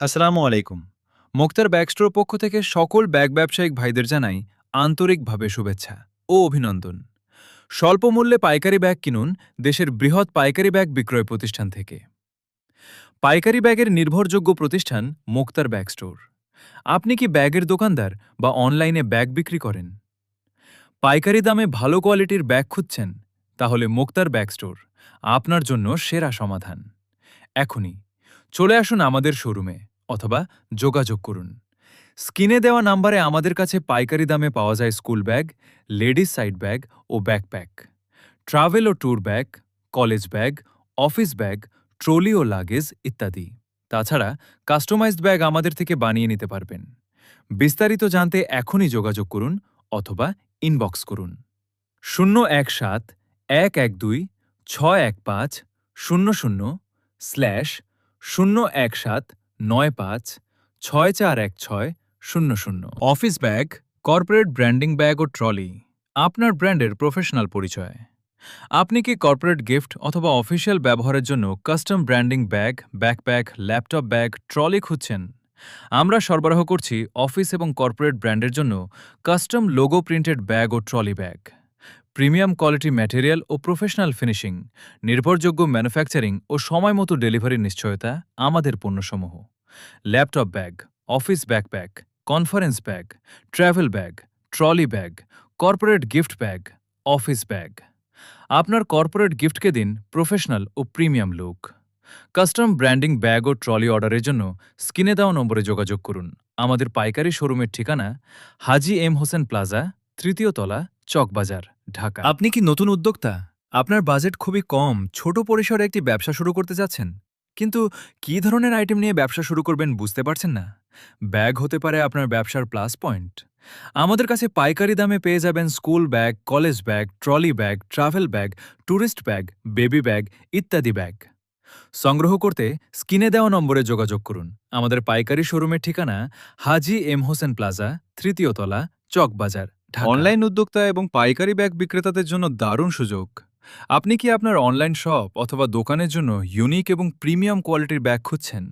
আসসালামু আলাইকুম। মুক্তার bag store পক্ষ থেকে সকল ব্যাগ ব্যবসায়িক ভাইদের জানাই আন্তরিকভাবে শুভেচ্ছা ও অভিনন্দন। স্বল্প মূল্যে পাইকারি ব্যাগ কিনুন দেশের বৃহৎ পাইকারি ব্যাগ বিক্রয় প্রতিষ্ঠান থেকে। পাইকারি ব্যাগের নির্ভরযোগ্য প্রতিষ্ঠান মুক্তার ব্যাগ স্টোর। আপনি কি ব্যাগের দোকানদার বা অনলাইনে ব্যাগ বিক্রি করেন? পাইকারি দামে ভালো কোয়ালিটির ব্যাগ খুঁজছেন? তাহলে মুক্তার ব্যাগ স্টোর আপনার জন্য সেরা সমাধান। এখনই চলে আসুন আমাদের শোরুমে অথবা যোগাযোগ করুন। স্ক্রিনে দেওয়া নাম্বারে আমাদের কাছে পাইকারি দামে পাওয়া যায় school bag, ladies side bag ও ব্যাকপ্যাক, ট্রাভেল ও tour bag, college bag, office bag, trolley ও লাগেজ ইত্যাদি। তাছাড়া কাস্টমাইজড ব্যাগ আমাদের থেকে বানিয়ে নিতে পারবেন। বিস্তারিত জানতে এখনই যোগাযোগ করুন অথবা ইনবক্স করুন 017-126-000-017-95-641600। Office bag, corporate branding bag ও ট্রলি আপনার ব্র্যান্ডের প্রফেশনাল পরিচয়। আপনি কি কর্পোরেট গিফট অথবা অফিসিয়াল ব্যবহারের জন্য custom branding bag, backpack, laptop bag, trolley খুঁজছেন? আমরা সরবরাহ করছি অফিস এবং কর্পোরেট ব্র্যান্ডের জন্য কাস্টম লোগো প্রিন্টেড ব্যাগ ও trolley bag. Premium quality material ও প্রফেশনাল ফিনিশিং, নির্ভরযোগ্য ম্যানুফ্যাকচারিং ও সময়মতো ডেলিভারির নিশ্চয়তা আমাদের পণ্যসমূহ। Laptop bag, office backpack, conference bag, travel bag, trolley bag, corporate gift bag, office bag. আপনার কর্পোরেট গিফটকে দিন প্রফেশনাল ও premium look. Custom branding bag ও ট্রলি অর্ডারের জন্য স্ক্রিনে দেওয়া নম্বরে যোগাযোগ করুন। আমাদের পাইকারি শোরুমের ঠিকানা হাজী এম হোসেন প্লাজা, তৃতীয় তলা, চকবাজার, ঢাকা। আপনি কি নতুন উদ্যোক্তা? আপনার বাজেট খুবই কম, ছোট পরিসরে একটি ব্যবসা শুরু করতে যাচ্ছেন, কিন্তু কী ধরনের আইটেম নিয়ে ব্যবসা শুরু করবেন বুঝতে পারছেন না? ব্যাগ হতে পারে আপনার ব্যবসার প্লাস পয়েন্ট। আমাদের কাছে পাইকারি দামে পেয়ে যাবেন school bag, college bag, trolley bag, travel bag, tourist bag, baby bag ইত্যাদি ব্যাগ। সংগ্রহ করতে স্ক্রিনে দেওয়া নম্বরে যোগাযোগ করুন। আমাদের পাইকারি শোরুমের ঠিকানা হাজী এম হোসেন প্লাজা, তৃতীয় তলা, চকবাজার, ঢাকা। অনলাইন উদ্যোক্তা এবং পাইকারি ব্যাগ বিক্রেতাদের জন্য দারুণ সুযোগ। আপনি কি আপনার অনলাইন শপ অথবা দোকানের জন্য ইউনিক এবং প্রিমিয়াম কোয়ালিটির ব্যাগ খুঁজছেন?